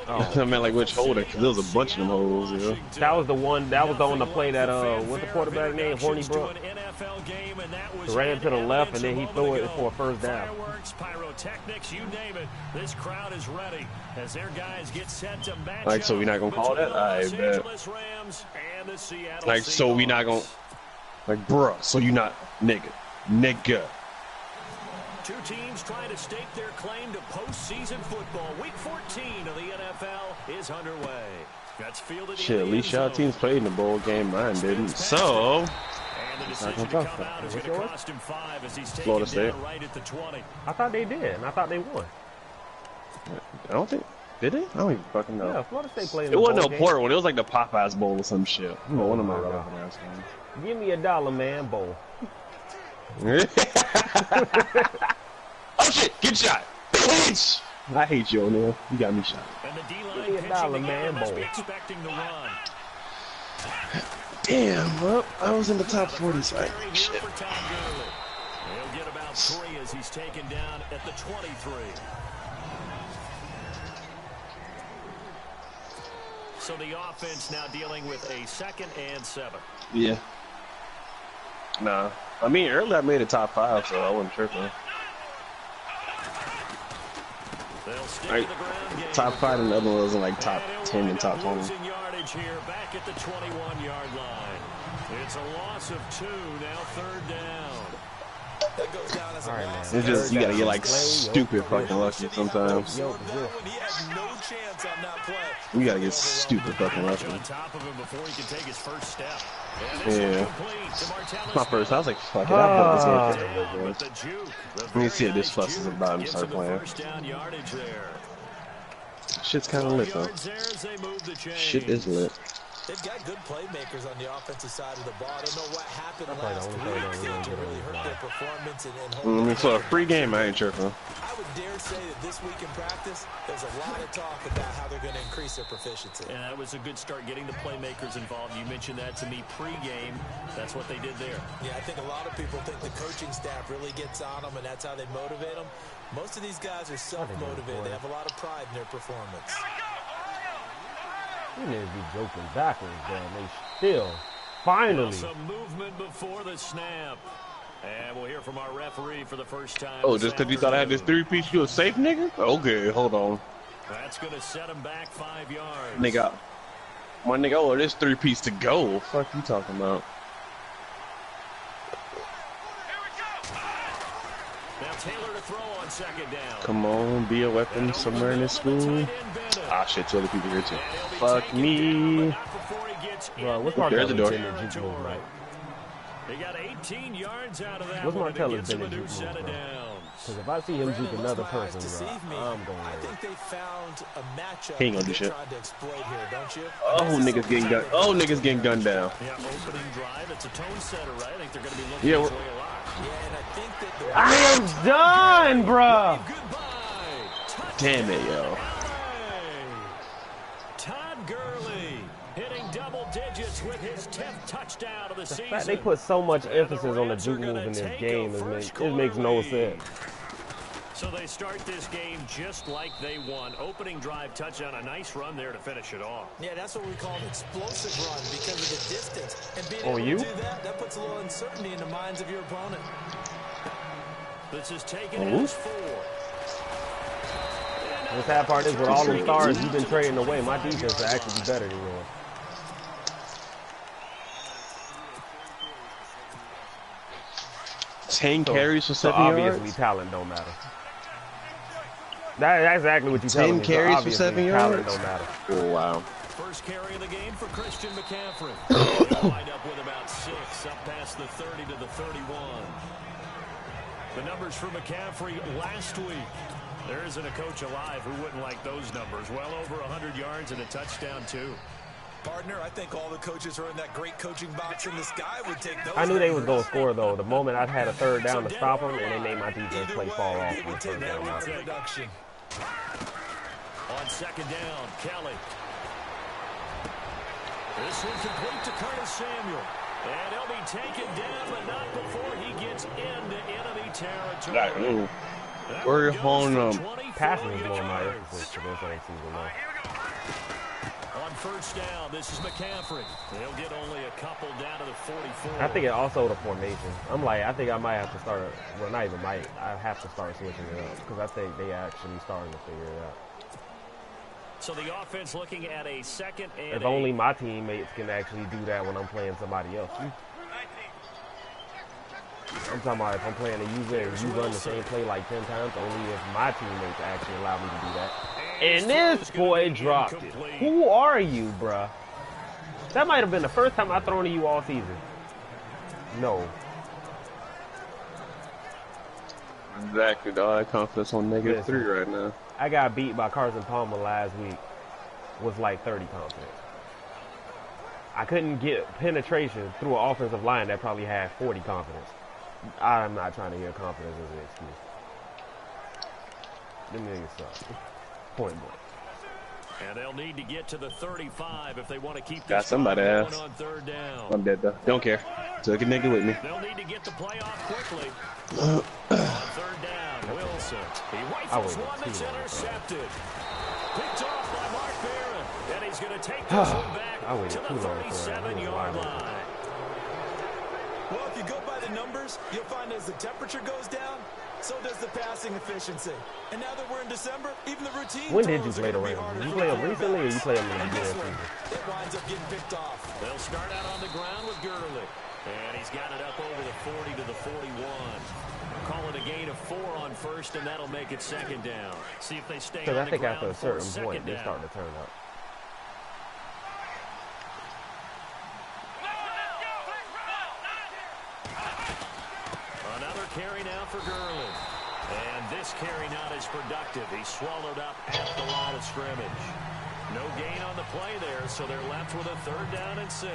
Oh, I meant like which holder, because there was a bunch of them holes, you know. That was the one. That was the one to play that. What's the quarterback name? Hornibrook. Ran to the left and then he threw it for a first down. Pyrotechnics, you name it. This crowd is ready as their guys get set to match. Like, so we not gonna call that? I bet. Like, so we not gonna. Like, bruh. So you not nigga. Two teams trying to stake their claim to postseason football. Week 14 of the NFL is underway. That's fielded. Shit, at least y'all teams played in the bowl game. Mine didn't. So, not gonna talk about it. Florida State. I thought they did, and I thought they won. I don't think. Did they? I don't even fucking know. Yeah, Florida State played in the bowl wasn't no game. Porter one. It was like the Popeyes Bowl or some shit. Oh, one of my guys. Give me $1, man, bowl. Oh shit! Get shot! Bitch! I hate you, O'Neal. You got me shot. Give me $1, man, bowl. Damn, well, I was in the top 40, so I shit. He'll get about 3 as he's taken down at the 23. So the offense now dealing with a 2nd and 7. Yeah. Nah. I mean, earlier I made a top 5, so I wasn't tripping. Right. Top 5 and the other one was in like top 10 and top 20. Yardage here back at the 21-yard line. It's a loss of 2, now 3rd down. That goes down as a loss. It's just, you gotta get like stupid fucking lucky sometimes. You gotta get stupid fucking lucky. Yeah. My first, I was like, fuck it, I'll put this game. Let me see if this fuss is about and start playing. Shit's kind of lit though. Shit is lit. They've got good playmakers on the offensive side of the ball. I don't know what happened last week to really hurt their performance. And so a free game, I ain't tripping. I would dare say that this week in practice, there's a lot of talk about how they're going to increase their proficiency. And that was a good start, getting the playmakers involved. You mentioned that to me pre-game. That's what they did there. Yeah, I think a lot of people think the coaching staff really gets on them, and that's how they motivate them. Most of these guys are self-motivated. They have a lot of pride in their performance. You need to be joking backwards, man. They still, finally. Some movement before the snap. And we'll hear from our referee for the first time. Oh, just because you thought I had this 3-piece, you a safe nigga? Okay, hold on. That's going to set him back 5 yards. Nigga. My nigga, oh, this 3-piece to go. What the fuck you talking about? Now Taylor to throw on 2nd down. Come on, be a weapon somewhere in this school. Ah, shit, 2 other people here too. Fuck me. Bro, what's There's the door. Right? They got 18 yards out of that. What's Martellus been in juke move, bro? Because if I see him juke another person, bro, I'm going. I think they found a matchup. He ain't gonna do shit. Here, don't you? Oh, niggas getting gunned. Oh, niggas getting gunned down. Yeah, opening drive. It's a tone setter, right? I think they're going to be looking yeah, this way a lot. Yeah, and I think that I am done, bro. Damn it, yo. Todd Gurley hitting double digits with his 10th touchdown of the season. In fact, they put so much emphasis on the juke move in this game, it makes no sense. So they start this game just like they won. Opening drive touchdown, a nice run there to finish it off. Yeah, that's what we call an explosive run because of the distance. And being able to do that puts a little uncertainty in the minds of your opponent. This is taken as 4. The sad part is with all them stars you've been trading away, my defense will actually be better than yours. Ten carries for 7 yards? Obviously, talent don't matter. That's exactly what you're telling me. 10 carries for 7 yards? Talent don't matter. Oh, wow. First carry of the game for Christian McCaffrey. Wind up with about 6, up past the 30 to the 31. The numbers for McCaffrey last week. There isn't a coach alive who wouldn't like those numbers. Well over 100 yards and a touchdown, too. Partner, I think all the coaches are in that great coaching box, and this guy would take those. I knew they was going to score, though. The moment I had a 3rd down to stop them, and they made my defense play fall off. On 2nd down, Kelly. This one complete to Curtis Samuel. And he'll be taken down, but not before he gets into enemy territory. We're on passing is more my emphasis for this next season, though. On first down, this is McCaffrey. They'll get only a couple down to the 44. I think it also the formation. I think I might have to start. Well, not even might. I have to start switching it up because I think they actually starting to figure it out. So the offense looking at a second and if only my teammates can actually do that when I'm playing somebody else. I'm talking about if I'm playing a user and you run the same play like 10 times, only if my teammates actually allow me to do that. And this boy dropped it. Who are you, bruh? That might have been the first time I've thrown to you all season. No. Exactly, dog. I have confidence on -3 right now. I got beat by Carson Palmer last week. Was like 30 confidence. I couldn't get penetration through an offensive line that probably had 40 confidence. I'm not trying to hear confidence as an excuse. Them niggas suck. Point blank. And they'll need to get to the 35 if they want to keep this got somebody going else on third down. I'm dead though. Don't care. Took a nigga with me. They'll need to get the play off quickly. On third down, Wilson. He rifles one that's intercepted. Picked off by Mark Barron. And he's going to take this one back to the 37-yard line. Well, if you go by the numbers, you'll find as the temperature goes down, so does the passing efficiency. And now that we're in December, even the routine. When did you play the Rams? Did you play them recently or you play them in the beginning of the season? It winds up getting picked off. They'll start out on the ground with Gurley. And he's got it up over the 40 to the 41. Call it a gain of 4 on first, and that'll make it second down. See if they stay on the ground. Because I think after a certain point, they start to turn up. Another carry now for Gurley. And this carry not as productive. He swallowed up at the line of scrimmage. No gain on the play there, so they're left with a third down and 6.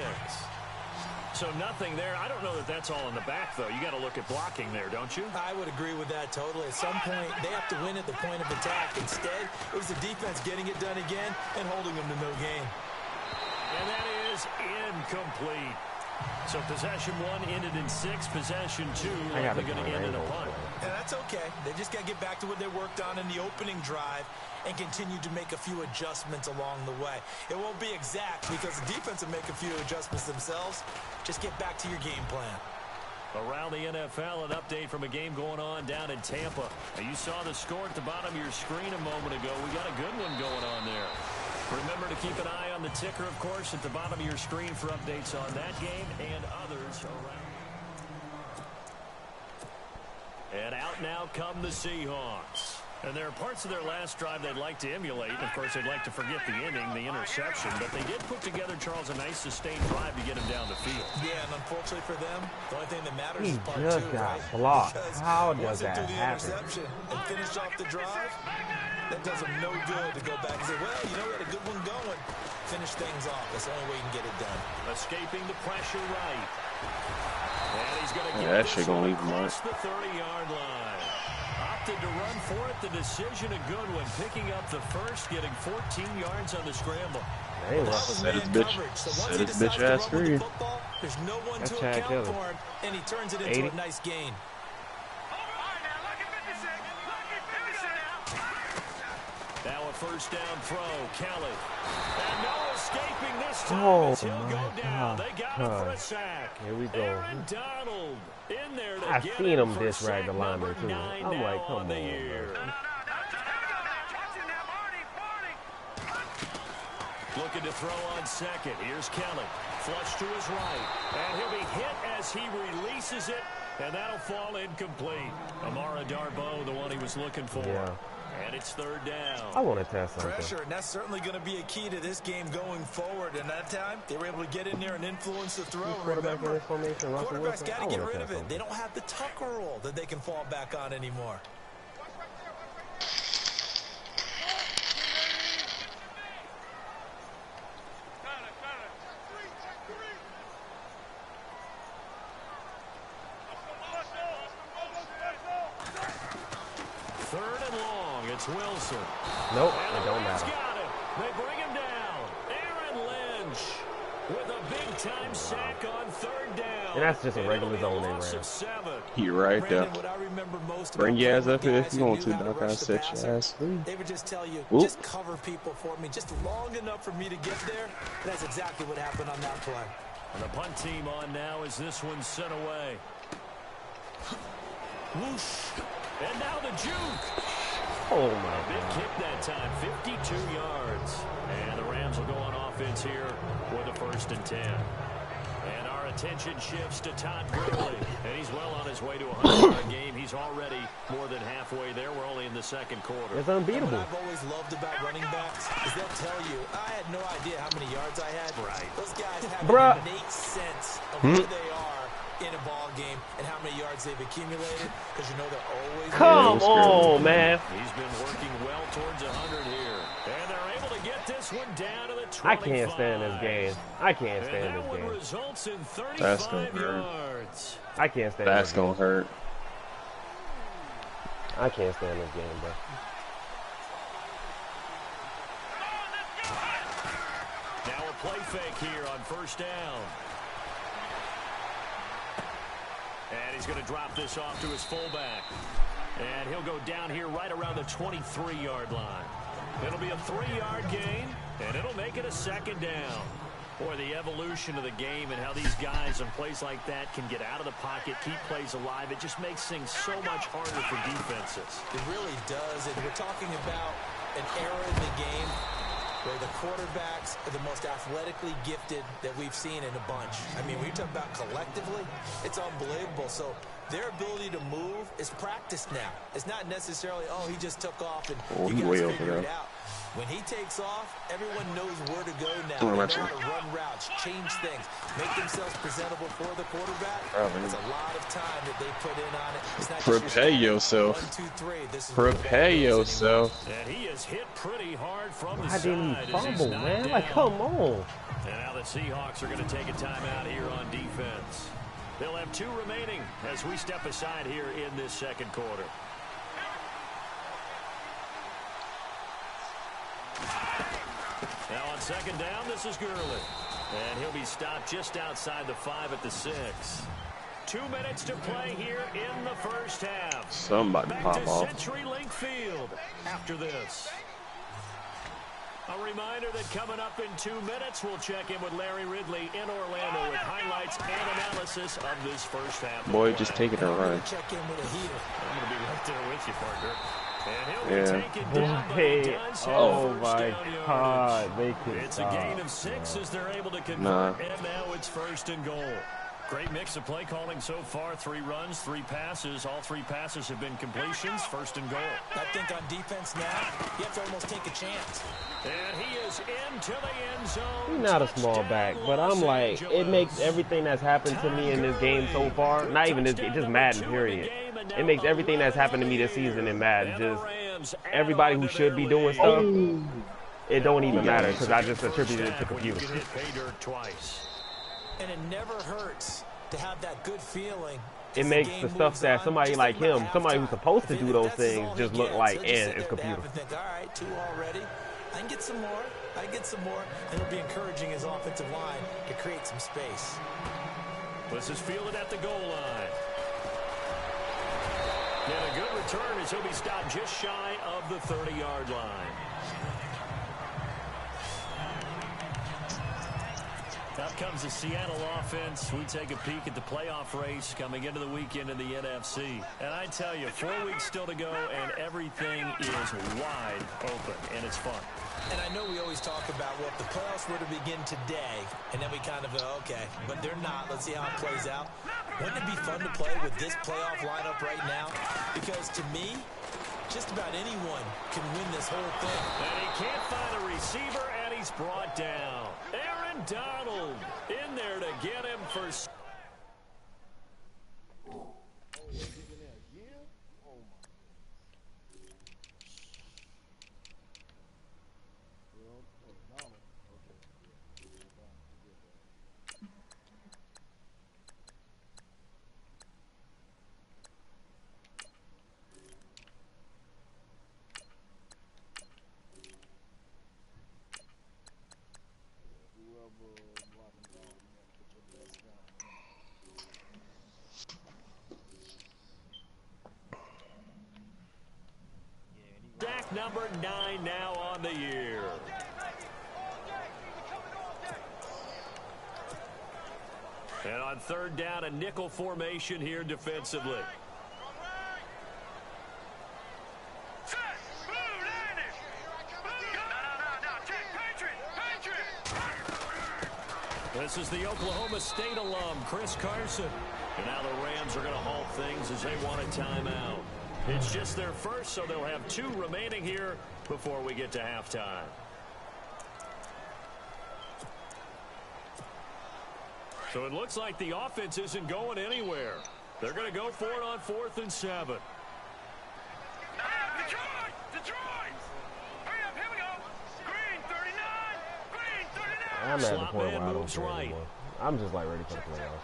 So nothing there. I don't know that that's all in the back, though. You got to look at blocking there, don't you? I would agree with that totally. At some point, they have to win at the point of attack. Instead, it was the defense getting it done again and holding them to no gain. And that is incomplete. So possession 1 ended in 6. Possession 2 likely going to end in a punt. And that's okay. They just got to get back to what they worked on in the opening drive and continue to make a few adjustments along the way. It won't be exact because the defense will make a few adjustments themselves. Just get back to your game plan. Around the NFL, an update from a game going on down in Tampa. Now, you saw the score at the bottom of your screen a moment ago. We got a good one going on there. Remember to keep an eye on the ticker, of course, at the bottom of your screen for updates on that game and others around. And out now come the Seahawks. And there are parts of their last drive they'd like to emulate. Of course, they'd like to forget the inning, the interception. But they did put together, Charles, a nice sustained drive to get him down the field. Yeah, and unfortunately for them, the only thing that matters He is part just 2, got right? blocked. Because How does once they that do the happen? interception and finish off the drive, that does them no good to go back and say, well, you know, we had a good one going. Finish things off. That's the only way you can get it done. Escaping the pressure right. And he's going to get that shit gonna leave him across the 30-yard line. Opted to run for it. The decision a good one. Picking up the first, getting 14 yards on the scramble. Hey, That was Set his man bitch. coverage. So once Set he his decides bitch to ass run with free. the football, there's no one That's to Chad account Kelly. for him, and he turns it into 80. a nice gain. Now a first down throw. Kelly. And no escaping this time Oh, as he'll go my down. They got him for a God. sack. Here we go. Aaron Donald in there to I've get seen him for disrag sack the lineman, number too. 9 I'm now like, come on the on, year. man. Looking to throw on second. Here's Kelly. Flush to his right. And he'll be hit as he releases it. And that'll fall incomplete. Amara Darboh, the one he was looking for. Yeah. And it's third down. I want to test something. Pressure, and that's certainly going to be a key to this game going forward. And that time, they were able to get in there and influence the throw. Quarterback in Remember, this formation, Russell quarterbacks Wilson. got I to get wanna rid of test it. something. They don't have the Tucker rule that they can fall back on anymore. Third and long. It's Wilson. Nope, And it the don't Rams matter. got it. They bring him down. Aaron Lynch. with a big-time sack on third down. And that's just a regular zone they ran. He right there. Bring your ass up here if you want to, Doc. I set your ass free. They would just tell you, Oop. just cover people for me, just long enough for me to get there. And that's exactly what happened on that play. And the punt team on now as this one's sent away. Whoosh. And now the juke. Oh, my Big God. kick that time, 52 yards. And the Rams will go on offense here with a 1st and 10. And our attention shifts to Todd Gurley. And he's well on his way to a 100-yard game. He's already more than halfway there. We're only in the second quarter. It's unbeatable. What I've always loved about running backs is they'll tell you, I had no idea how many yards I had. Right. Those guys have Bruh. an innate sense of where they are in a ball game and how many yards they've accumulated, because you know they're always Come on, man. He's been working well towards 100 here. And they're able to get this one down to the 25. I can't stand this game. I can't stand And that this one game. results in That's gonna 35 hurt. yards. I can't stand That's this game. gonna hurt. I can't stand this game, bro. Now a play fake here on 1st down. And he's going to drop this off to his fullback. And he'll go down here right around the 23-yard line. It'll be a 3-yard gain, and it'll make it a 2nd down. Boy, the evolution of the game and how these guys in plays like that can get out of the pocket, keep plays alive, it just makes things so much harder for defenses. It really does, and we're talking about an era in the game where the quarterbacks are the most athletically gifted that we've seen in a bunch. I mean, when you talk about collectively, it's unbelievable. So their ability to move is practiced now. It's not necessarily, oh, he just took off and you guys figured it out. When he takes off, everyone knows where to go now. They know how to run routes, change things, make themselves presentable for the quarterback. There's a lot of time that they put in on it. It's not just Prepare yourself. 1, 2, 3. This is Prepare yourself. And he is hit pretty hard from the Why didn't he side. fumble, man? Like, come on. And now the Seahawks are going to take a timeout here on defense. They'll have 2 remaining as we step aside here in this second quarter. Now on 2nd down, this is Gurley. And he'll be stopped just outside the 5 at the 6. 2 minutes to play here in the 1st half. Somebody Back pop to off. CenturyLink Field after this. A reminder that coming up in 2 minutes, we'll check in with Larry Ridley in Orlando with highlights and analysis of this 1st half. Boy, just take it and run. check in with a heater. I'm going to be right there with you, partner. And he'll be Yeah. taken down, but he Hey, does have oh first my down yardage. God, they could It's stop. a gain of 6 as they're able to convert, Nah. and now it's 1st and goal. Great mix of play calling so far. 3 runs, 3 passes. All 3 passes have been completions. 1st and goal. I think on defense now, you have to almost take a chance. And he is into the end zone. He's not a small back, but I'm like, it makes everything that's happened to me in this game so far, not even this game, just Madden, period. It makes everything that's happened to me this season in Madden, just everybody who should be doing stuff, it don't even matter because I just attributed it to computer. And it never hurts to have that good feeling. It makes the stuff that somebody like him, somebody who's supposed to do those things, just look like, it's computer. All right, 2 already. I can get some more. I can get some more. And it'll be encouraging his offensive line to create some space. This is fielded at the goal line. And a good return as he'll be stopped just shy of the 30-yard line. Up comes the Seattle offense. We take a peek at the playoff race coming into the weekend in the NFC. And I tell you, 4 weeks still to go, and everything is wide open, and it's fun. And I know we always talk about, well, if the playoffs were to begin today, and then we kind of go, okay, but they're not. Let's see how it plays out. Wouldn't it be fun to play with this playoff lineup right now? Because to me, just about anyone can win this whole thing. And he can't find a receiver, and he's brought down. Aaron Donald in there to get him for... number 9 now on the year. And on third down, a nickel formation here defensively. This is the Oklahoma State alum, Chris Carson. And now the Rams are going to halt things as they want a timeout. It's just their first, so they'll have 2 remaining here before we get to halftime. So it looks like the offense isn't going anywhere. They're going to go for it on 4th and 7. I'm at the point where I don't care anymore. I'm just like ready for the playoffs.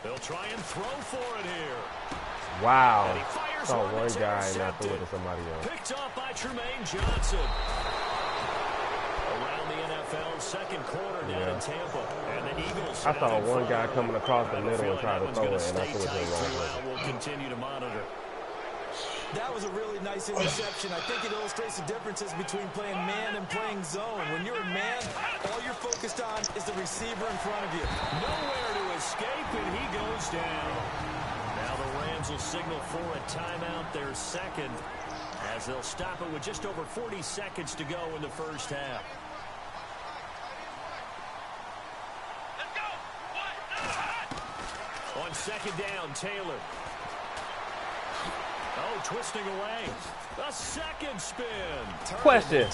They'll try and throw for it here. Wow. I saw one guy and I threw it to somebody else. Picked off by Tremaine Johnson. Around the NFL, second quarter down in Tampa. And the Eagles. I saw one guy coming across the middle and try to throw it, and I threw it to the wrong person. We'll continue to monitor. That was a really nice interception. I think it illustrates the differences between playing man and playing zone. When you're in man, all you're focused on is the receiver in front of you. Nowhere to escape, and he goes down. Now the Rams will signal for a timeout, their second, as they'll stop it with just over 40 seconds to go in the first half. On second down, Taylor. Oh, twisting away. A second spin. Question.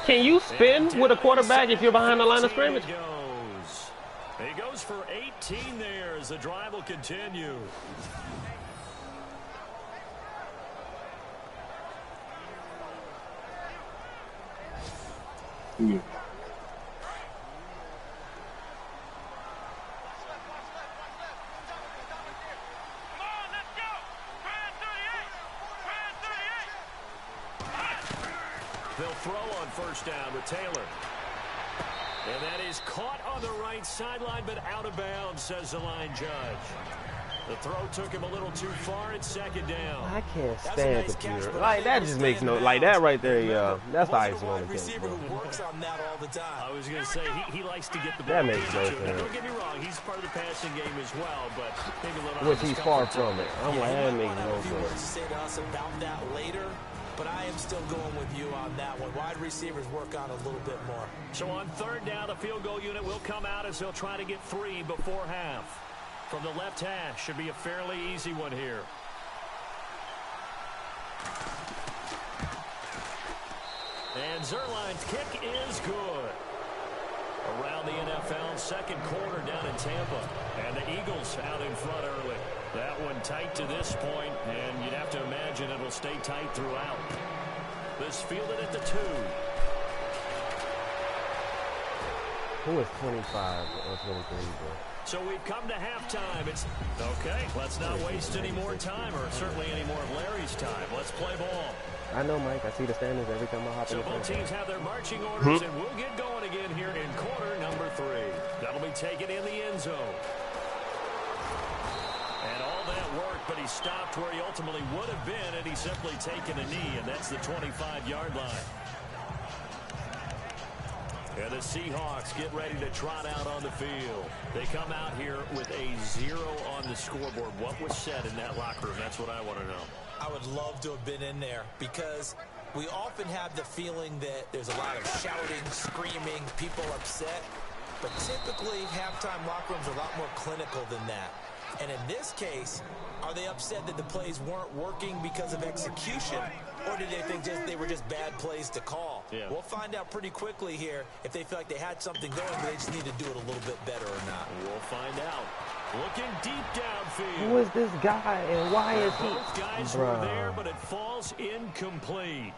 Can you spin with a quarterback if you're behind the line of scrimmage? He goes for 18 there as the drive will continue. Yeah. They'll throw on first down with Taylor. And that is caught on the right sideline, but out of bounds, says the line judge. The throw took him a little too far at second down. I can't stand computer. Like, that just makes no... Like, that right there, yeah. That's the icing on the cake. Who works on that all the time. I was going to say, he likes to get the ball. That makes no sense. Don't get me wrong, he's part of the passing game as well, but maybe a little... Which he's far from it. I'm like, that makes no sense. sense. Say to us about that later, but I am still going with you on that one. Wide receivers work on a little bit more. So on third down, the field goal unit will come out as they'll try to get 3 before half. From the left hash, should be a fairly easy one here. And Zerline's kick is good. Around the NFL, second quarter down in Tampa. And the Eagles out in front early. That one tight to this point, and you'd have to imagine it'll stay tight throughout. This fielded at the 2. Who is 25 or 23, bro? So we've come to halftime. It's okay. Let's not waste any more time, or certainly any more of Larry's time. Let's play ball. I know, Mike. I see the standings every time I hop in. So both teams have their marching orders, and we'll get going again here in quarter number 3. That'll be taken in the end zone. And all that work, but he stopped where he ultimately would have been had he simply taken a knee, and that's the 25-yard line. And the Seahawks get ready to trot out on the field. They come out here with a 0 on the scoreboard. What was said in that locker room? That's what I want to know. I would love to have been in there because we often have the feeling that there's a lot of shouting, screaming, people upset. But typically, halftime locker rooms are a lot more clinical than that. And in this case, are they upset that the plays weren't working because of execution? Or did they think they were just bad plays to call? Yeah. We'll find out pretty quickly here if they feel like they had something going, but they just need to do it a little bit better or not. We'll find out. Looking deep downfield. Who is this guy and why is he? Both guys were there, but it falls incomplete.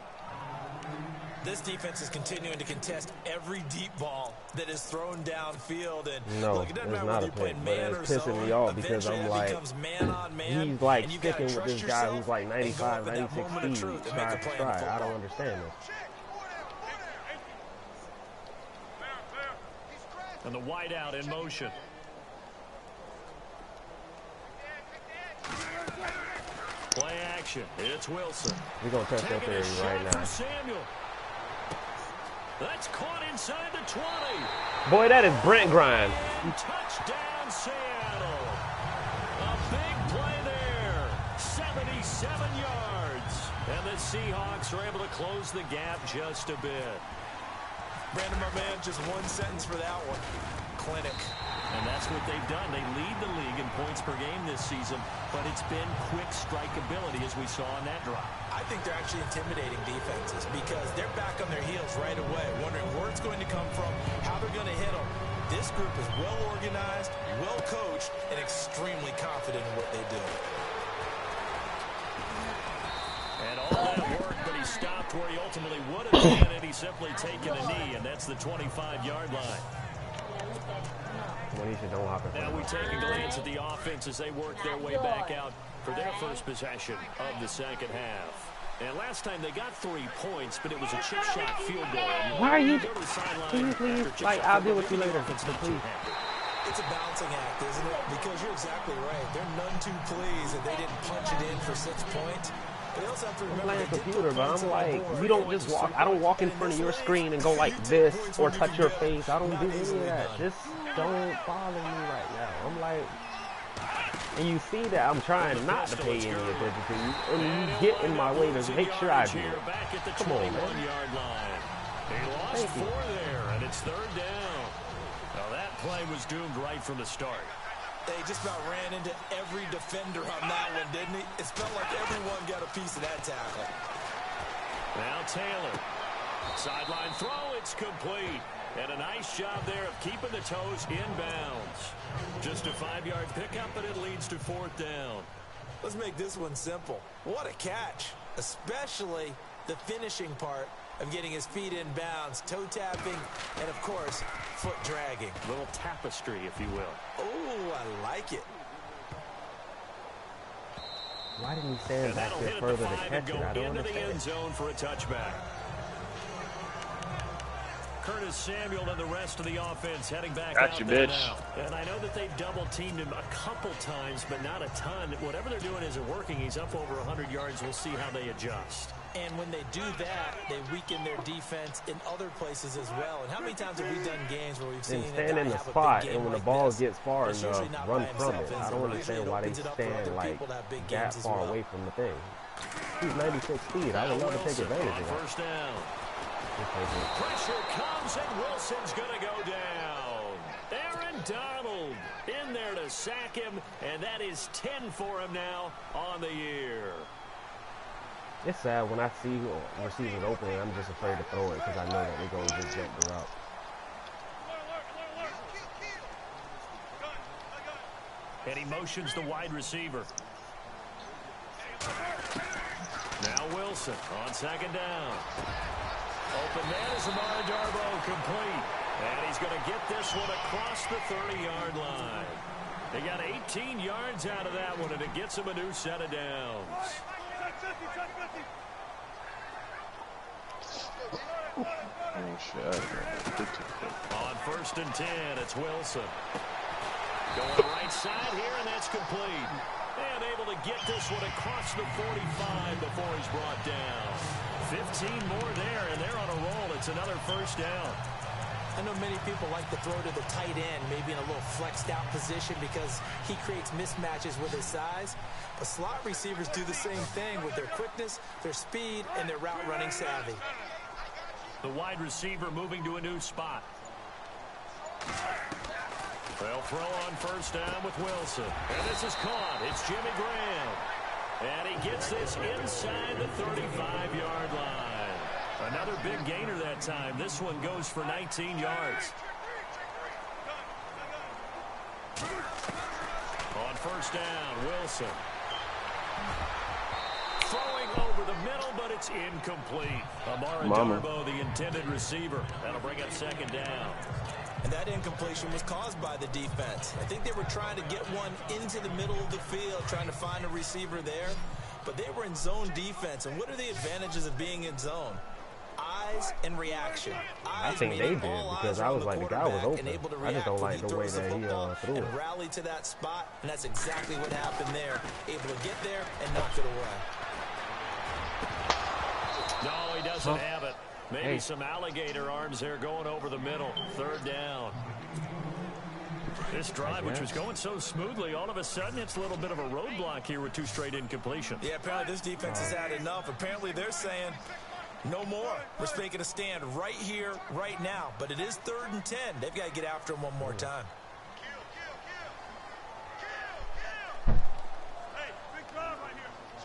This defense is continuing to contest every deep ball that is thrown downfield. And no, look, it doesn't it's matter not whether a you play pick, but man it's or pissing zone. me off because I'm like, man on man, he's like and sticking with this guy who's like 95, 96 speed. Try. I don't understand this. And the wideout in motion. Play action. It's Wilson. We're going to test that theory right now. Samuel. That's caught inside the 20. Boy, that is Brent grind. Touchdown, Seattle. A big play there. 77 yards. And the Seahawks are able to close the gap just a bit. Brandon, my man, just one sentence for that one. Clinic. And that's what they've done. They lead the league in points per game this season, but it's been quick strike ability as we saw on that drive. I think they're actually intimidating defenses because they're back on their heels right away, wondering where it's going to come from, how they're going to hit them. This group is well organized, well coached, and extremely confident in what they do. And all that work, but he stopped where he ultimately would have been, and he's simply taken a knee, and that's the 25-yard line. Now we take a glance at the offense as they work their way back out for their first possession of the second half. And last time they got 3 points, but it was a chip shot field goal. Why are you? Can you please? Like, I'll deal with you later. Please. It's a balancing act, isn't it? Because you're exactly right. They're none too pleased that they didn't punch it in for 6 points. I'm playing computer, but I'm like, you don't just walk. I don't walk in front of your screen and go like this or touch your face. I don't do any of that. Just don't bother me right now. I'm like, and you see that I'm trying not to pay any attention to you, and you get in my way to make sure I do it. Come on, man. He lost 4 there, and it's 3rd down. Now that play was doomed right from the start. They just about ran into every defender on that one, didn't he? It felt like everyone got a piece of that tackle. Now Taylor. Sideline throw, it's complete. And a nice job there of keeping the toes inbounds. Just a 5-yard pickup, but it leads to 4th down. Let's make this one simple. What a catch, especially the finishing part of getting his feet in bounds, toe tapping, and of course, foot dragging. Little tapestry, if you will. Oh, I like it. Why didn't he stand back there further to catch it? I don't into understand. The end zone for a touchback. Curtis Samuel and the rest of the offense heading back out there now. And I know that they've double-teamed him a couple times, but not a ton. Whatever they're doing isn't working. He's up over 100 yards. We'll see how they adjust. And when they do that, they weaken their defense in other places as well. And how many times have we done games where we've seen stand in the spot, and when the ball gets far enough, run from it. I don't understand why they stand like that far away from the thing. He's 96 feet. I would love to take advantage of that. First down. Pressure comes, and Wilson's going to go down. Aaron Donald in there to sack him, and that is 10 for him now on the year. It's sad when I see receivers opening, I'm just afraid to throw it because I know that they're going to just jet the route. And he motions the wide receiver. Now Wilson on 2nd down. Open man is Amara Darbo, complete. And he's going to get this one across the 30-yard line. They got 18 yards out of that one, and it gets him a new set of downs. Oh, shit. On 1st and 10, it's Wilson. Going right side here, and that's complete. And able to get this one across the 45 before he's brought down. 15 more there, and they're on a roll. It's another 1st down. I know many people like to throw to the tight end, maybe in a little flexed out position because he creates mismatches with his size. But slot receivers do the same thing with their quickness, their speed, and their route running savvy. The wide receiver moving to a new spot. They'll throw on 1st down with Wilson. And this is caught. It's Jimmy Graham. And he gets this inside the 35-yard line. Another big gainer that time. This one goes for 19 yards. On 1st down, Wilson. Throwing over the middle, but it's incomplete. Amara Darbo, the intended receiver. That'll bring up 2nd down. And that incompletion was caused by the defense. I think they were trying to get one into the middle of the field, trying to find a receiver there. But they were in zone defense. And what are the advantages of being in zone? Eye eyes and reaction. I think they did because I was like, the guy was open. I just don't like the way that he threw it. And rally to that spot, and that's exactly what happened there. Able to get there and knock it away. No, he doesn't have it. Maybe some alligator arms there going over the middle. Third down. This drive, which was going so smoothly, all of a sudden it's a little bit of a roadblock here with 2 straight incompletions. Yeah, apparently this defense has had enough. Apparently they're saying no more. We're making a stand right here, right now. But it is 3rd and 10. They've got to get after him one more time.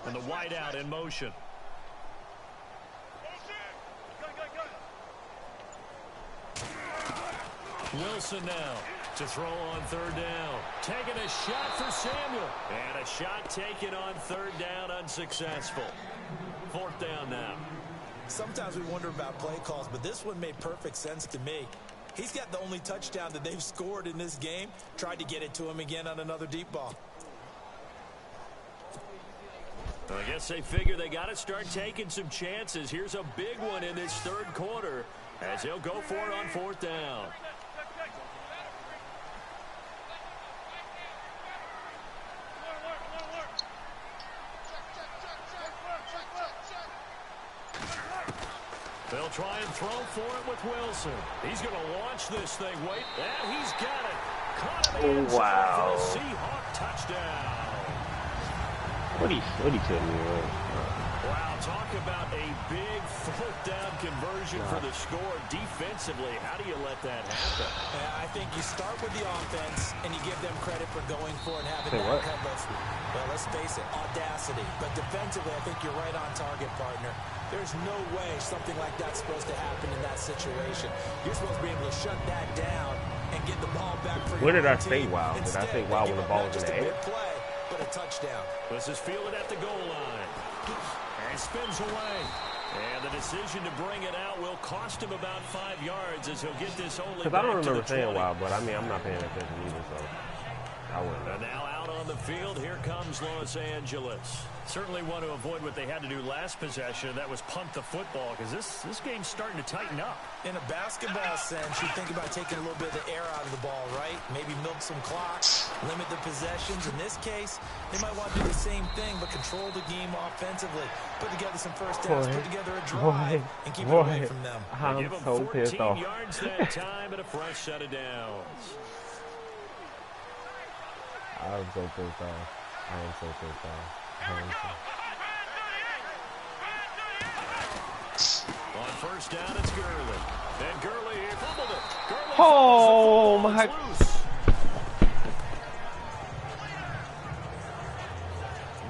And the wideout in motion. Wilson now to throw on 3rd down. Taking a shot for Samuel. And a shot taken on 3rd down, unsuccessful. 4th down now. Sometimes we wonder about play calls, but this one made perfect sense to me. He's got the only touchdown that they've scored in this game. Tried to get it to him again on another deep ball. I guess they figure they got to start taking some chances. Here's a big one in this 3rd quarter as he'll go for it on 4th down. They'll try and throw for it with Wilson. He's going to launch this thing. Wait, and he's got it. Caught him for the Seahawk touchdown. What are you telling me? Wow, talk about a big 4th down conversion for the score. Defensively, how do you let that happen? I think you start with the offense and you give them credit for going for it and having that kind of, well, let's face it, audacity. But defensively, I think you're right on target, partner. There's no way something like that's supposed to happen in that situation. You're supposed to be able to shut that down and get the ball back for Where your did I team. say wow? Did I say wow when the ball was in the air? Play, but a touchdown. This is fielded at the goal line. And spins away. And the decision to bring it out will cost him about 5 yards as he'll get this only. Because I don't remember saying wow, but I mean, I'm not paying attention either, so I wouldn't. And now out on the field, here comes Los Angeles. Certainly want to avoid what they had to do last possession. That was punt the football, because this game's starting to tighten up. In a basketball sense, you think about taking a little bit of the air out of the ball, right? Maybe milk some clock, limit the possessions. In this case, they might want to do the same thing, but control the game offensively. Put together some first downs, put together a drive, and keep it away from them. I'm give them so pissed 14 off. yards that time and a fresh set of downs. I'm so pissed off. I am so pissed off. On first down, it's Gurley. And Gurley fumbled it. Gurley Oh my!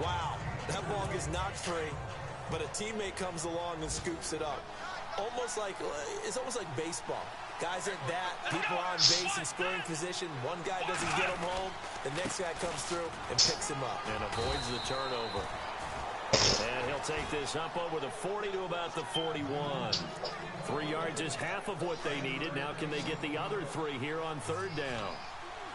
Wow, that ball gets knocked free, but a teammate comes along and scoops it up. It's almost like baseball. Guys at bat, people on base in scoring position. One guy doesn't get him home, the next guy comes through and picks him up. And avoids the turnover. And he'll take this up over the 40 to about the 41. 3 yards is half of what they needed. Now can they get the other 3 here on third down?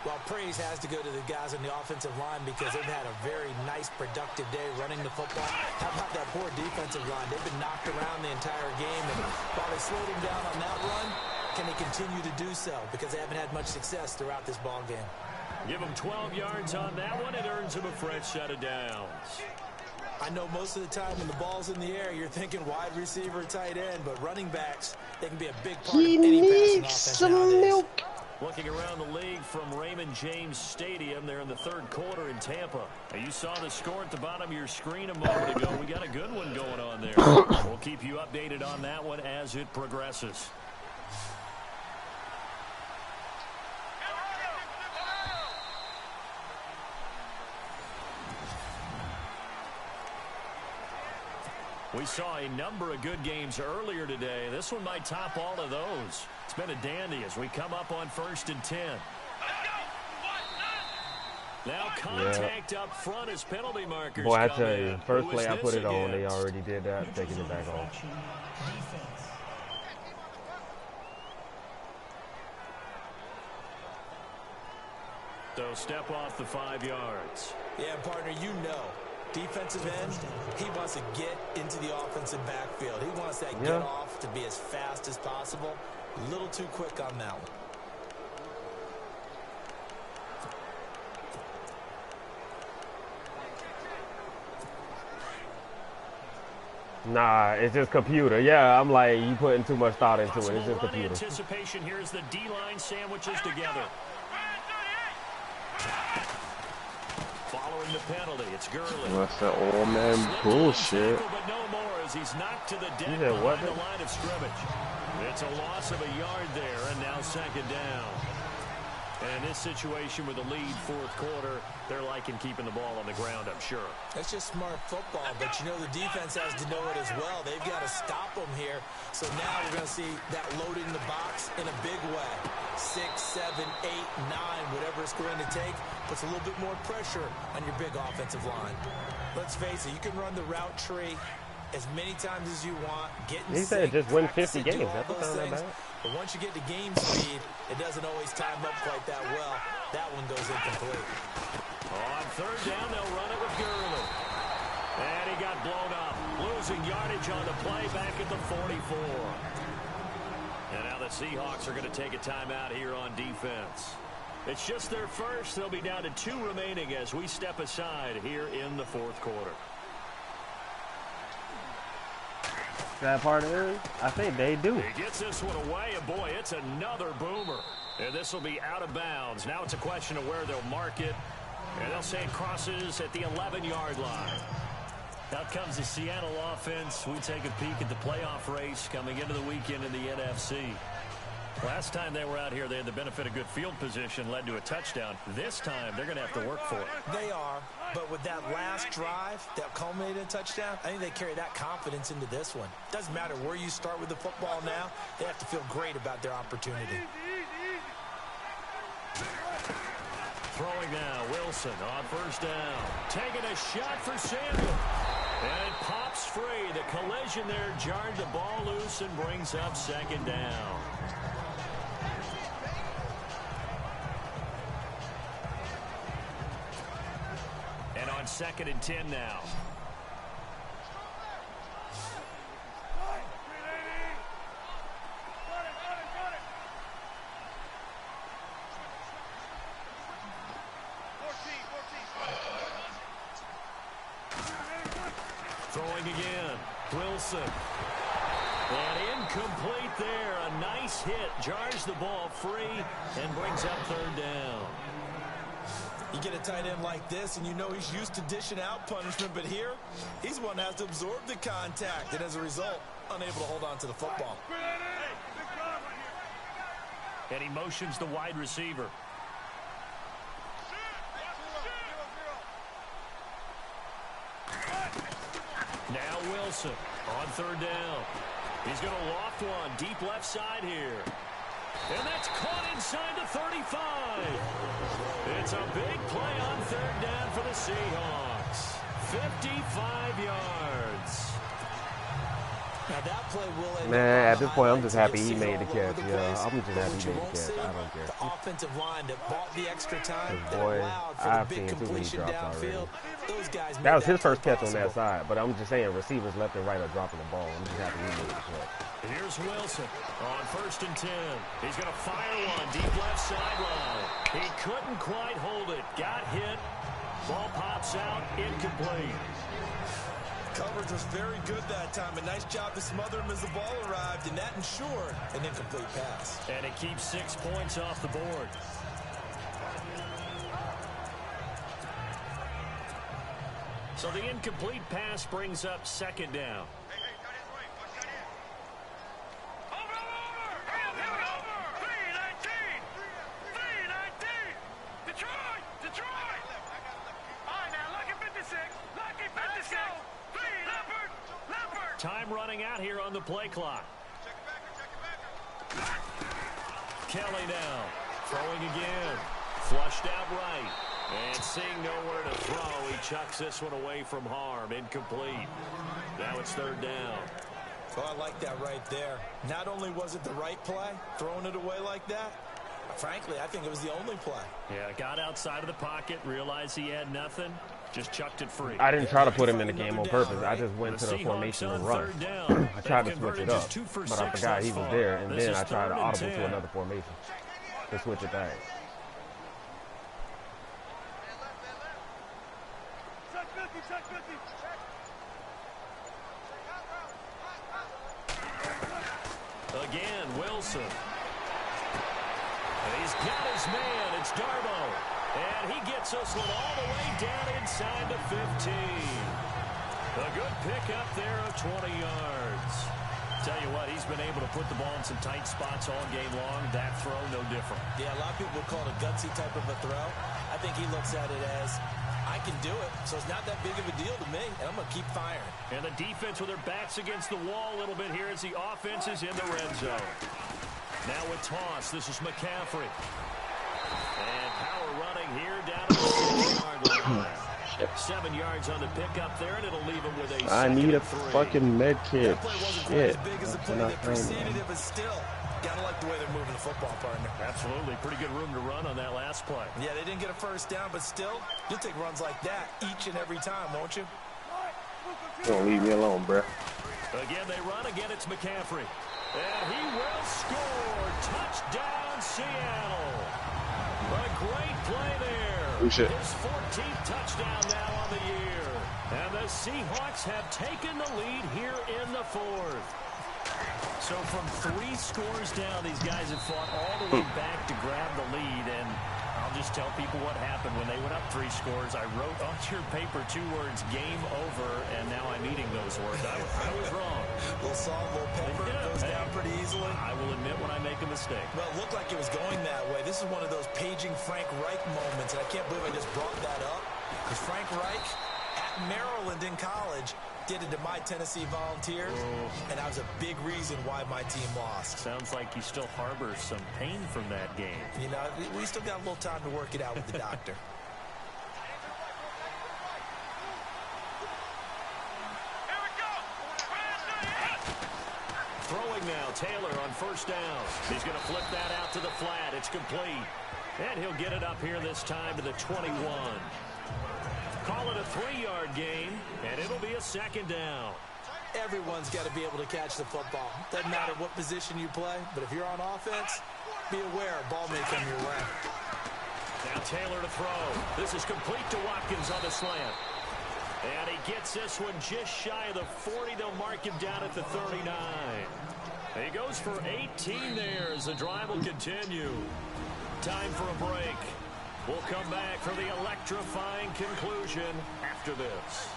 Well, praise has to go to the guys on the offensive line because they've had a very nice, productive day running the football. How about that poor defensive line? They've been knocked around the entire game, and while they slowed them down on that run, can they continue to do so? Because they haven't had much success throughout this ball game. Give them 12 yards on that one. It earns them a fresh set of downs. I know most of the time when the ball's in the air, you're thinking wide receiver, tight end, but running backs, they can be a big part of any passing offense nowadays. Looking around the league from Raymond James Stadium, they're in the third quarter in Tampa. Now, you saw the score at the bottom of your screen a moment ago. We got a good one going on there. We'll keep you updated on that one as it progresses. We saw a number of good games earlier today. This one might top all of those. It's been a dandy as we come up on 1st and 10. Now contact up front as penalty markers. Boy, I tell you, first play I put it on, they already did that, taking it back off. So step off the 5 yards. Yeah, partner, you know. Defensive end, he wants to get into the offensive backfield. He wants that get off to be as fast as possible. A little too quick on that one. Nah, it's just computer. Yeah, I'm like, you putting too much thought into it. It's just computer. Anticipation here as the D-line sandwiches together. Following the penalty, it's Gurley. What's that old man bullshit? But no more as he's knocked to the deck behind the line of scrimmage. It's a loss of a yard there, and now second down. And in this situation with the lead fourth quarter, they're liking keeping the ball on the ground, I'm sure. That's just smart football, but you know the defense has to know it as well. They've got to stop them here. So now we're going to see that loading the box in a big way. 6, 7, 8, 9, whatever it's going to take, puts a little bit more pressure on your big offensive line. Let's face it, you can run the route tree as many times as you want. He said just win 50 games. That doesn't sound that bad. But once you get to game speed, it doesn't always time up quite that well. That one goes incomplete. On third down, they'll run it with Gurley. And he got blown up. Losing yardage on the play back at the 44. And now the Seahawks are going to take a timeout here on defense. It's just their first. They'll be down to 2 remaining as we step aside here in the fourth quarter. That part is, I think they do. He gets this one away, and boy, it's another boomer. And this will be out of bounds. Now it's a question of where they'll mark it. And they'll say it crosses at the 11-yard line. Out comes the Seattle offense. We take a peek at the playoff race coming into the weekend in the NFC. Last time they were out here, they had the benefit of good field position, led to a touchdown. This time, they're going to have to work for it. They are, but with that last drive that culminated in a touchdown, I think they carry that confidence into this one. Doesn't matter where you start with the football now, they have to feel great about their opportunity. Throwing now, Wilson on first down. Taking a shot for Samuel. And it pops free. The collision there jarred the ball loose and brings up second down. And on 2nd and 10 now. Throwing again. Wilson. And incomplete there. A nice hit. Jars the ball free and brings up third down. You get a tight end like this, and you know he's used to dishing out punishment, but here, he's one that has to absorb the contact, and as a result, unable to hold on to the football. And he motions the wide receiver. Now Wilson on third down. He's going to loft one deep left side here. And that's caught inside the 35. It's a big play on third down for the Seahawks. 55 yards. Now that play will Man, at this point, I'm just happy he made the catch. Yeah, I'm just happy he made the catch. I don't care. The offensive line that bought the extra time. Boy, I've seen too many drops already. That was his first catch on that side, but I'm just saying receivers left and right are dropping the ball. I'm just happy he made the catch. Here's Wilson on 1st and 10. He's going to fire one deep left sideline. He couldn't quite hold it. Got hit. Ball pops out. Incomplete. Coverage was very good that time. A nice job to smother him as the ball arrived, and that ensured an incomplete pass. And it keeps 6 points off the board. So the incomplete pass brings up second down. Time running out here on the play clock. Kelly now throwing again. Flushed out right. And seeing nowhere to throw, he chucks this one away from harm. Incomplete. Now it's third down. Oh, I like that right there. Not only was it the right play, throwing it away like that, Frankly, I think it was the only play. Yeah, got outside of the pocket, realized he had nothing, just chucked it free. I didn't try to put him in the game on purpose. I just went to the formation and run. I tried to switch it up, but I forgot he was there, and then I tried to audible to another formation to switch it back. Again, Wilson. And he's got his man. It's Darbo. And he gets this one all the way down inside the 15. A good pickup there of 20 yards. Tell you what, he's been able to put the ball in some tight spots all game long. That throw, no different. Yeah, a lot of people would call it a gutsy type of a throw. I think he looks at it as, I can do it, so it's not that big of a deal to me, and I'm going to keep firing. And the defense with their backs against the wall a little bit here as the offense is in the red zone. Now with toss, this is McCaffrey. And power running here down to the 6-yard line. 7 yards on the pickup there, and it'll leave him with a I need a 3. fucking med kit. That play wasn't quite Shit. as big as the play that preceded it, but still, gotta like the way they're moving the football, partner. Absolutely. Pretty good room to run on that last play. Yeah, they didn't get a first down, but still, you'll take runs like that each and every time, won't you? Don't leave me alone, bruh. Again, they run. Again, it's McCaffrey. And he will score. Touchdown, Seattle. A great play there. His 14th touchdown now on the year. And the Seahawks have taken the lead here in the 4th. So from 3 scores down, these guys have fought all the way back to grab the lead. And I'll just tell people what happened when they went up 3 scores. I wrote on your paper 2 words, game over, and now I'm eating those words. I was wrong. Little salt, little pepper, goes down pretty easily. I will admit when I make a mistake. Well, it looked like it was going that way. This is one of those paging Frank Reich moments, and I can't believe I just brought that up. Because Frank Reich, at Maryland in college, did it to my Tennessee Volunteers, and that was a big reason why my team lost. Sounds like he still harbors some pain from that game. You know, we still got a little time to work it out with the doctor. Throwing now, Taylor on first down. He's going to flip that out to the flat. It's complete. And he'll get it up here this time to the 21. Call it a 3-yard gain, and it'll be a 2nd down. Everyone's got to be able to catch the football. Doesn't matter what position you play, but if you're on offense, be aware a ball may come your way. Now Taylor to throw. This is complete to Watkins on the slant. And he gets this one just shy of the 40. They'll mark him down at the 39. He goes for 18 there as the drive will continue. Time for a break. We'll come back for the electrifying conclusion after this.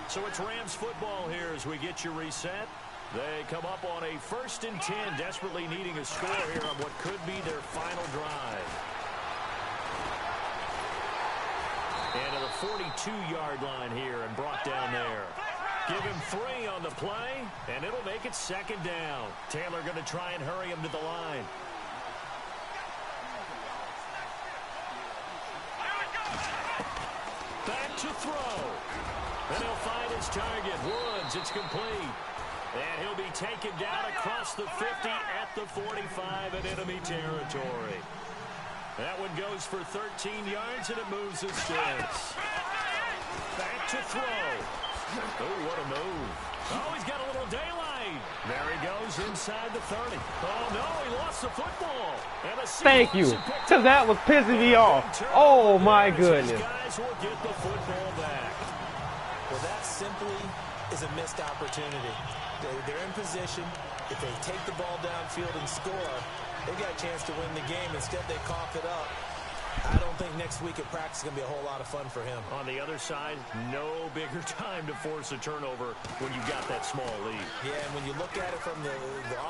So it's Rams football here as we get you reset. They come up on a 1st and 10, desperately needing a score here on what could be their final drive. And to the 42-yard line here and brought down there. Give him 3 on the play, and it'll make it 2nd down. Taylor going to try and hurry him to the line. Back to throw. And he'll find his target. Woods, it's complete. And he'll be taken down across the 50 at the 45 in enemy territory. That one goes for 13 yards, and it moves the sticks. Back to throw. Oh, what a move. Oh, he's got a little daylight. There he goes inside the 30. Oh, no, he lost the football. And Thank you, because that was pissing me off. Oh, my goodness. Guys will get the football back. Well, that simply is a missed opportunity. They're in position. If they take the ball downfield and score, they've got a chance to win the game. Instead, they cough it up. I don't think next week at practice is going to be a whole lot of fun for him. On the other side, no bigger time to force a turnover when you've got that small lead. Yeah, and when you look at it from the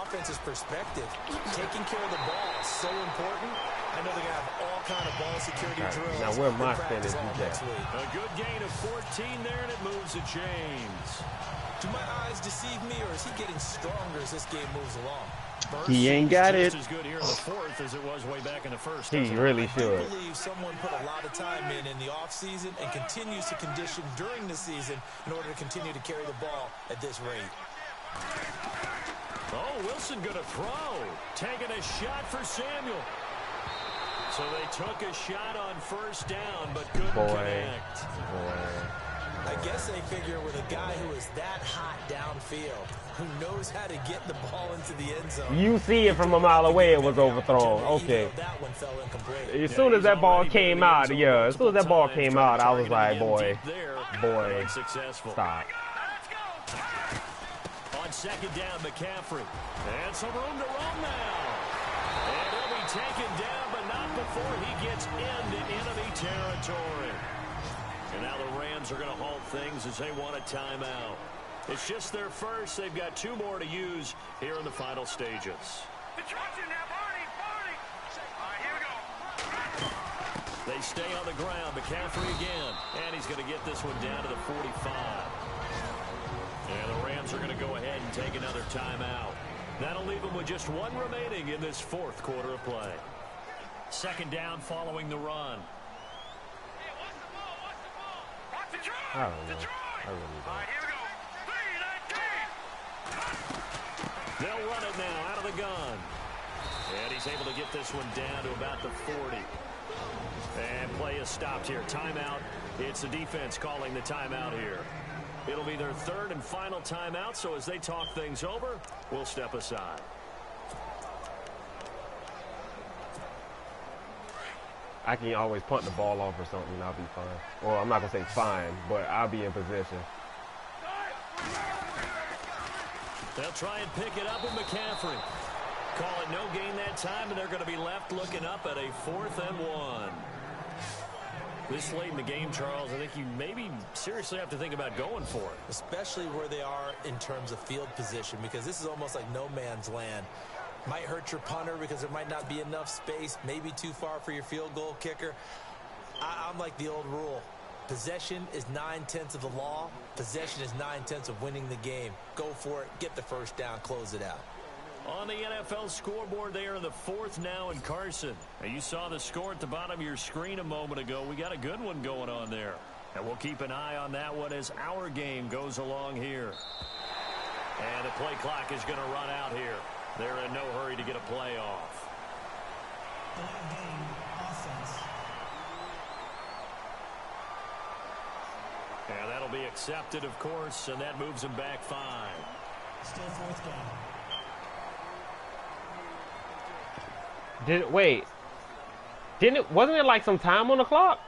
offense's perspective, taking care of the ball is so important. I know they're going to have all kind of ball security drills. Now, where my spin is next week. A good gain of 14 there, and it moves to James. Do my eyes deceive me, or is he getting stronger as this game moves along? He ain't got it. Just as good here in the 4th as it was way back in the 1st. He really should. I believe someone put a lot of time in the offseason and continues to condition during the season in order to continue to carry the ball at this rate. Oh, Wilson going to throw. Taking a shot for Samuel. So they took a shot on first down, but couldn't connect. I guess they figure with a guy who is that hot downfield, who knows how to get the ball into the end zone. You see it from a mile away, it was overthrown. Okay. That one fell incomplete. As soon as that ball came out, as soon as that ball came out, I was like, boy, stop. On second down, McCaffrey. And some room to run now. And he'll be taken down, but not before he gets into enemy territory. And now the Rams are going to halt things as they want a timeout. It's just their first. They've got 2 more to use here in the final stages. They stay on the ground. McCaffrey again. And he's going to get this one down to the 45. And the Rams are going to go ahead and take another timeout. That'll leave them with just 1 remaining in this 4th quarter of play. Second down following the run. I don't know. I really don't. They'll run it now out of the gun. And he's able to get this one down to about the 40. And play is stopped here. Timeout. It's the defense calling the timeout here. It'll be their 3rd and final timeout, so as they talk things over, we'll step aside. I can always punt the ball off or something and I'll be fine. Well, I'm not going to say fine, but I'll be in position. They'll try and pick it up with McCaffrey. Call it no gain that time, and they're going to be left looking up at a 4th and 1. This late in the game, Charles, I think you maybe seriously have to think about going for it. Especially where they are in terms of field position, because this is almost like no man's land. Might hurt your punter because there might not be enough space, maybe too far for your field goal kicker. I'm like the old rule. Possession is 9/10 of the law. Possession is 9/10 of winning the game. Go for it, get the first down, close it out. On the NFL scoreboard, they are in the 4th now in Carson. And you saw the score at the bottom of your screen a moment ago. We got a good one going on there. And we'll keep an eye on that one as our game goes along here. And the play clock is going to run out here. They're in no hurry to get a play off. And that'll be accepted, of course, and that moves them back 5. Still 4th down. Wasn't it like some time on the clock?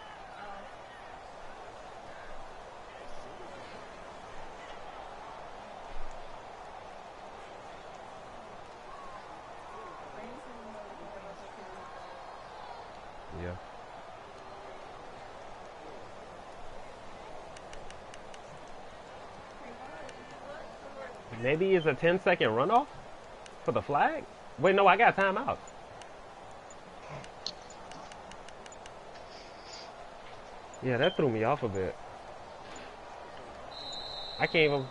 Yeah. Maybe it's a 10-second runoff for the flag? Wait, no, I got timeout. Yeah, that threw me off a bit. I can't even...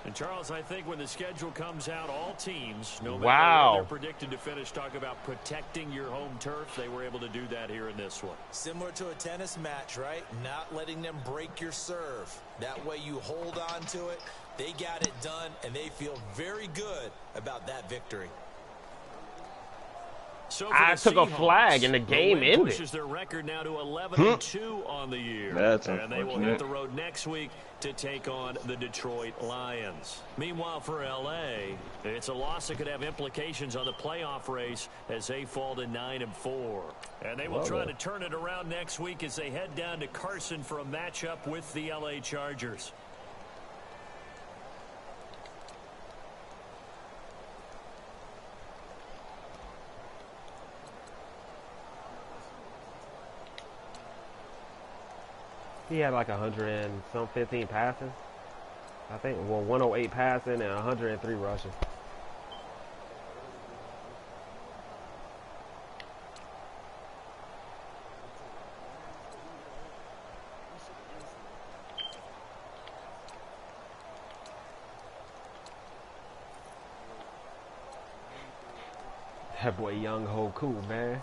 And Charles, I think when the schedule comes out, all teams, no matter where they're predicted to finish, talk about protecting your home turf. They were able to do that here in this one. Similar to a tennis match, right? Not letting them break your serve. That way you hold on to it. They got it done, and they feel very good about that victory. So I took a flag and the game ended. Pushes their record now to 11-2 on the year. That's and they will hit the road next week to take on the Detroit Lions. Meanwhile, for LA, it's a loss that could have implications on the playoff race as they fall to 9-4. And they will try to turn it around next week as they head down to Carson for a matchup with the LA Chargers. He had like 115 passing. I think, well, 108 passing and 103 rushing. That boy Young Ho cool, man.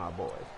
my boys.